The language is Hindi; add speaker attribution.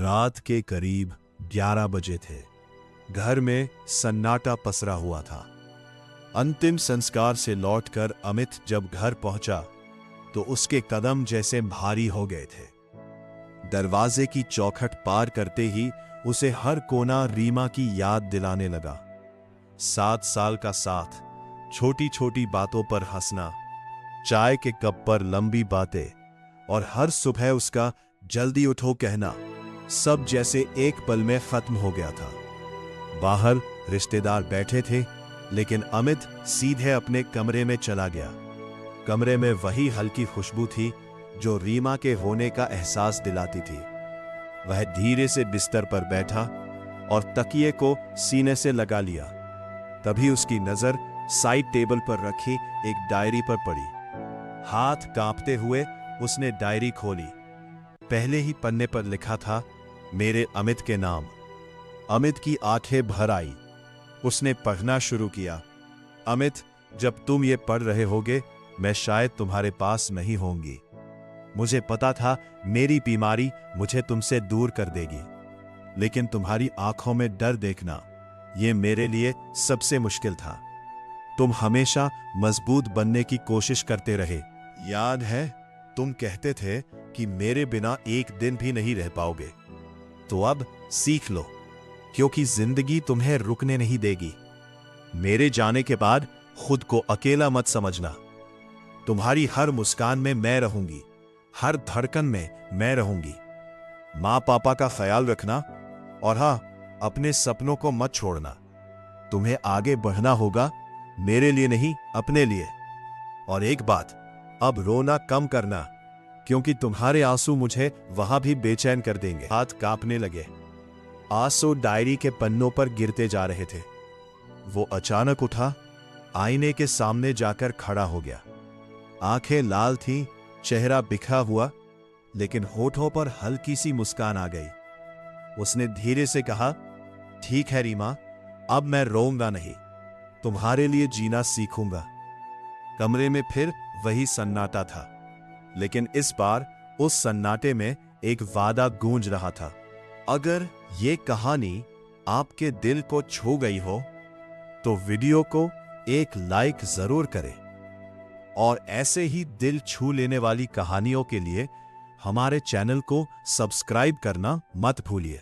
Speaker 1: रात के करीब 11 बजे थे। घर में सन्नाटा पसरा हुआ था। अंतिम संस्कार से लौटकर अमित जब घर पहुंचा तो उसके कदम जैसे भारी हो गए थे। दरवाजे की चौखट पार करते ही उसे हर कोना रीमा की याद दिलाने लगा। 7 साल का साथ, छोटी छोटी बातों पर हंसना, चाय के कप पर लंबी बातें और हर सुबह उसका जल्दी उठो कहना, सब जैसे एक पल में खत्म हो गया था। बाहर रिश्तेदार बैठे थे, लेकिन अमित सीधे अपने कमरे में चला गया। कमरे में वही हल्की खुशबू थी जो रीमा के होने का एहसास दिलाती थी। वह धीरे से बिस्तर पर बैठा और तकिए को सीने से लगा लिया। तभी उसकी नजर साइड टेबल पर रखी एक डायरी पर पड़ी। हाथ कांपते हुए उसने डायरी खोली। पहले ही पन्ने पर लिखा था, मेरे अमित के नाम। अमित की आंखें भर आई। उसने पढ़ना शुरू किया। अमित, जब तुम ये पढ़ रहे होगे मैं शायद तुम्हारे पास नहीं होंगी। मुझे पता था मेरी बीमारी मुझे तुमसे दूर कर देगी, लेकिन तुम्हारी आंखों में डर देखना ये मेरे लिए सबसे मुश्किल था। तुम हमेशा मजबूत बनने की कोशिश करते रहे। याद है तुम कहते थे कि मेरे बिना एक दिन भी नहीं रह पाओगे। तो अब सीख लो, क्योंकि जिंदगी तुम्हें रुकने नहीं देगी। मेरे जाने के बाद खुद को अकेला मत समझना। तुम्हारी हर मुस्कान में मैं रहूंगी, हर धड़कन में मैं रहूंगी। माँ पापा का ख्याल रखना और हाँ, अपने सपनों को मत छोड़ना। तुम्हें आगे बढ़ना होगा, मेरे लिए नहीं, अपने लिए। और एक बात, अब रोना कम करना, क्योंकि तुम्हारे आंसू मुझे वहां भी बेचैन कर देंगे। हाथ कांपने लगे। आंसू डायरी के पन्नों पर गिरते जा रहे थे। वो अचानक उठा, आईने के सामने जाकर खड़ा हो गया। आंखें लाल थीं, चेहरा बिखरा हुआ, लेकिन होठों पर हल्की सी मुस्कान आ गई। उसने धीरे से कहा, ठीक है रीमा, अब मैं रोऊंगा नहीं, तुम्हारे लिए जीना सीखूंगा। कमरे में फिर वही सन्नाटा था, लेकिन इस बार उस सन्नाटे में एक वादा गूंज रहा था। अगर ये कहानी आपके दिल को छू गई हो तो वीडियो को एक लाइक जरूर करें, और ऐसे ही दिल छू लेने वाली कहानियों के लिए हमारे चैनल को सब्सक्राइब करना मत भूलिए।